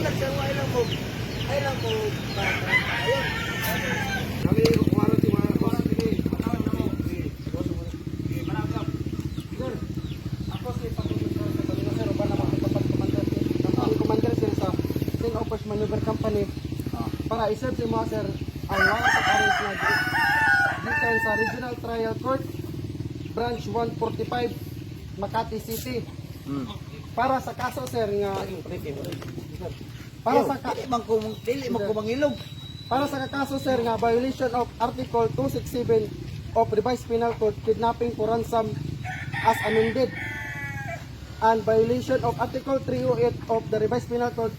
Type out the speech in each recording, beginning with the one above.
lang sir, ay lang mo. Ay lang mo. Ayun. Kami kumaran si mga boss. Sir, ako si Panginoon sa kanila sir, uban na makapagpapagkommander sir sa St. Offers Maneuver Company para iserve si mga sir ang warrant of arrest na detail sa Regional Trial Court Branch 145 Makati City para sa kaso sir nga Dili mo ko mangilog. para sa kaso sir nga violation of Article 267 of Revised Penal Code, kidnapping for ransom as amended, and violation of Article 308 of the Revised Penal Code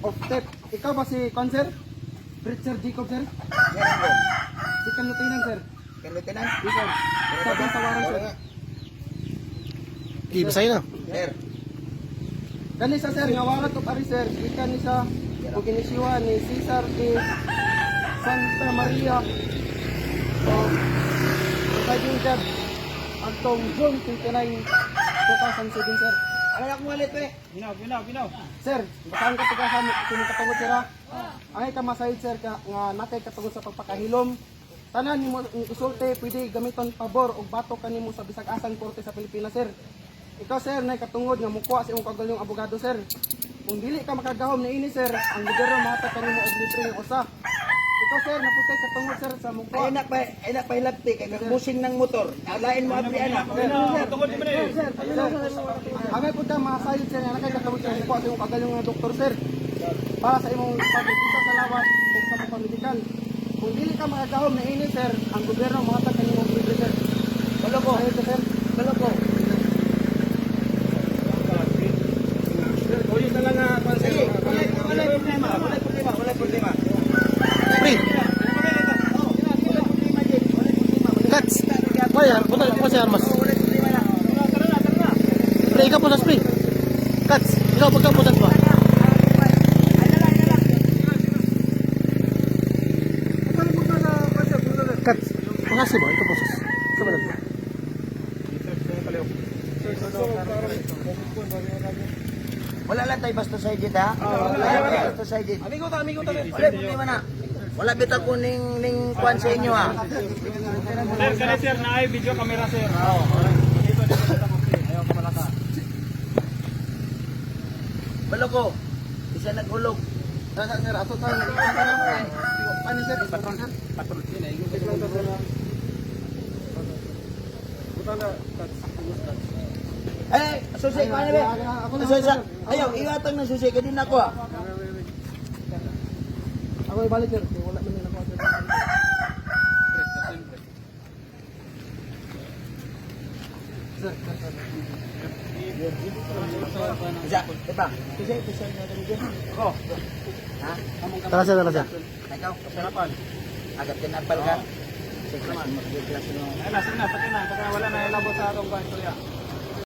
of theft. Ikaw ba si Conser? Sir Jacob sir? Si Lieutenant sir? Lieutenant? Yes sir. Sabi sa warrant sir. Di ba sa'yo na? Sir. Kanisa sir nga warrant of arrest sir, ikan ni sa ug inisyuhan ni Cesar A. Santa Maria o presiding judge Antong June 29, 2007 sir. Ano na kung ulit eh? Binaw. Sir, bakahan ka tugasan kung katungod sir ha. Ay ka masayid sir nga natay katungod sa pagpakahilom. Tanan nimo isulti pwede gamiton pabor og batok kanimo sa bisag asang korte sa Pilipinas sir. Ikaw sir nay katungod nga mukuha sa imong kagalyong abogado sir. Kung dili ka makagahom na ini sir, ang gobyerno mahatag kanimo og libre nga usa. Ikaw sir naputay katungod sir sa mukuha. Ay nak hilabti kay busing ng motor. Alain mo abri anak. Sir, agay po tayo masayid sir nga nakay katungod sa mukuha sa imong kagalyong nga doktor sir. Para sa imong pagkikita sa lawas ug sa pamedikal. Kung dili ka makagahom na ini sir, ang gobyerno mahatag kanimo og libre sir. Baloko. Ayun sir. Baloko. Ulit na lang nga Sige, wala problema. Pre, Kats. Bayar, punta ko sa armas. Pre, ikaw pusas pre. Kats, ikaw pagka pusas pa. Kats, makasih ba? Ikaw pusas. Ikaw ba nagpa? Wala lang tayo basta sa edit ha. Wala basta sa edit. Amigo ta. Wala problema na. Wala bitaw ko ning kuan sa inyo ha. Sir, kani sir, na ay video camera sir. Oo. Dito ayaw ko malaka. Baloko. Isa naghulog. Sir, ato tayo. Ano sir? Patron sir? Patron din ay. Buta na. Eh, susi ko na be. Susi. Ayaw, iwatang ng susi ka din ako ha. Ako ibalik sir. Wala man nila ako sir. Sir. Isa, iba. Susi na dito. Ako. Ha? Tara siya, tara siya. Ikaw, Sarapan. agad din apal ka. Sige, mas magiglas mo. Ay, nasin na, pati na. Pati na, wala na ilabot sa atong kuan, kuya.